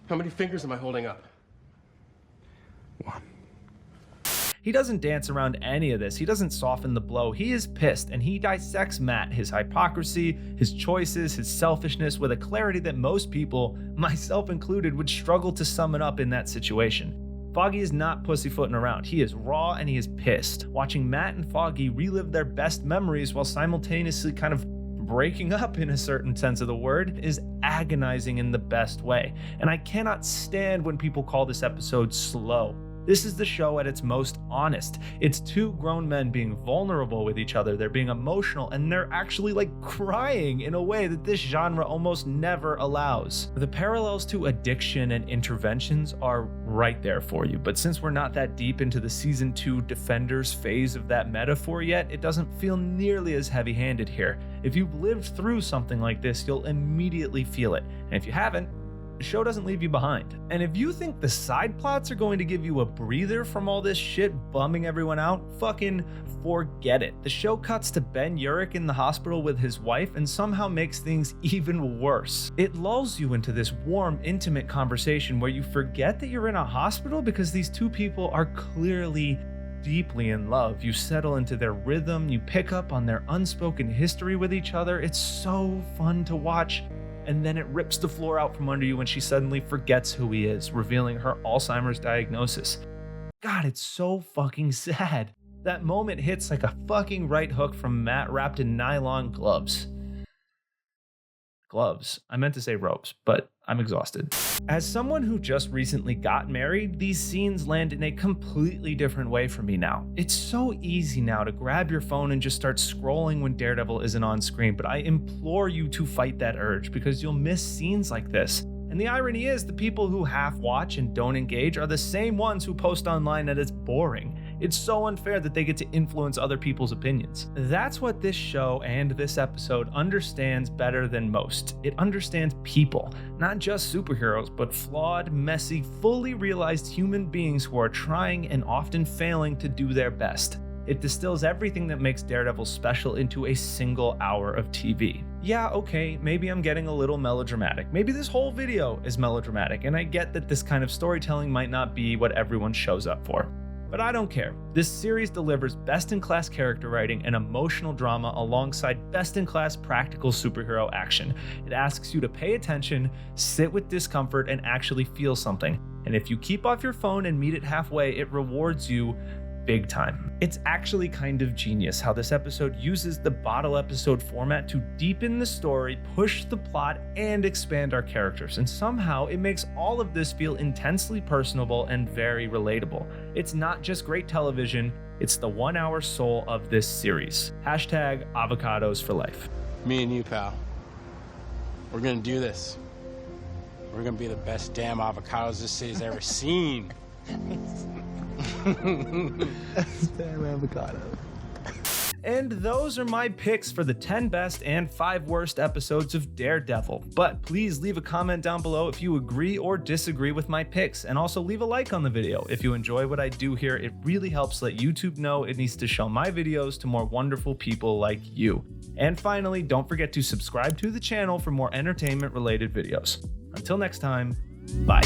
How many fingers am I holding up? One. He doesn't dance around any of this. He doesn't soften the blow. He is pissed, and he dissects Matt, his hypocrisy, his choices, his selfishness with a clarity that most people, myself included, would struggle to sum it up in that situation. Foggy is not pussyfooting around. He is raw and he is pissed. Watching Matt and Foggy relive their best memories while simultaneously kind of breaking up in a certain sense of the word is agonizing in the best way. And I cannot stand when people call this episode slow. This is the show at its most honest. It's two grown men being vulnerable with each other. They're being emotional and they're actually like crying in a way that this genre almost never allows. The parallels to addiction and interventions are right there for you. But since we're not that deep into the season 2 Defenders phase of that metaphor yet, it doesn't feel nearly as heavy-handed here. If you've lived through something like this, you'll immediately feel it. And if you haven't, the show doesn't leave you behind. And if you think the side plots are going to give you a breather from all this shit bumming everyone out, fucking forget it. The show cuts to Ben Urich in the hospital with his wife and somehow makes things even worse. It lulls you into this warm, intimate conversation where you forget that you're in a hospital because these two people are clearly deeply in love. You settle into their rhythm, you pick up on their unspoken history with each other. It's so fun to watch. And then it rips the floor out from under you when she suddenly forgets who he is, revealing her Alzheimer's diagnosis. God, it's so fucking sad. That moment hits like a fucking right hook from Matt wrapped in nylon gloves. I meant to say ropes, but I'm exhausted. As someone who just recently got married, these scenes land in a completely different way for me now. It's so easy now to grab your phone and just start scrolling when Daredevil isn't on screen, but I implore you to fight that urge because you'll miss scenes like this. And the irony is, the people who half watch and don't engage are the same ones who post online that it's boring. It's so unfair that they get to influence other people's opinions. That's what this show and this episode understands better than most. It understands people, not just superheroes, but flawed, messy, fully realized human beings who are trying and often failing to do their best. It distills everything that makes Daredevil special into a single hour of TV. Yeah, okay, maybe I'm getting a little melodramatic. Maybe this whole video is melodramatic, and I get that this kind of storytelling might not be what everyone shows up for. But I don't care. This series delivers best-in-class character writing and emotional drama alongside best-in-class practical superhero action. It asks you to pay attention, sit with discomfort, and actually feel something. And if you keep off your phone and meet it halfway, it rewards you big time. It's actually kind of genius how this episode uses the bottle episode format to deepen the story, push the plot, and expand our characters. And somehow it makes all of this feel intensely personable and very relatable. It's not just great television, it's the 1 hour soul of this series. Hashtag avocados for life. Me and you, pal. We're gonna do this. We're gonna be the best damn avocados this city's ever seen. Damn avocado. And those are my picks for the 10 best and 5 worst episodes of Daredevil. But please leave a comment down below if you agree or disagree with my picks, and also leave a like on the video. If you enjoy what I do here, it really helps let YouTube know it needs to show my videos to more wonderful people like you. And finally, don't forget to subscribe to the channel for more entertainment-related videos. Until next time, bye.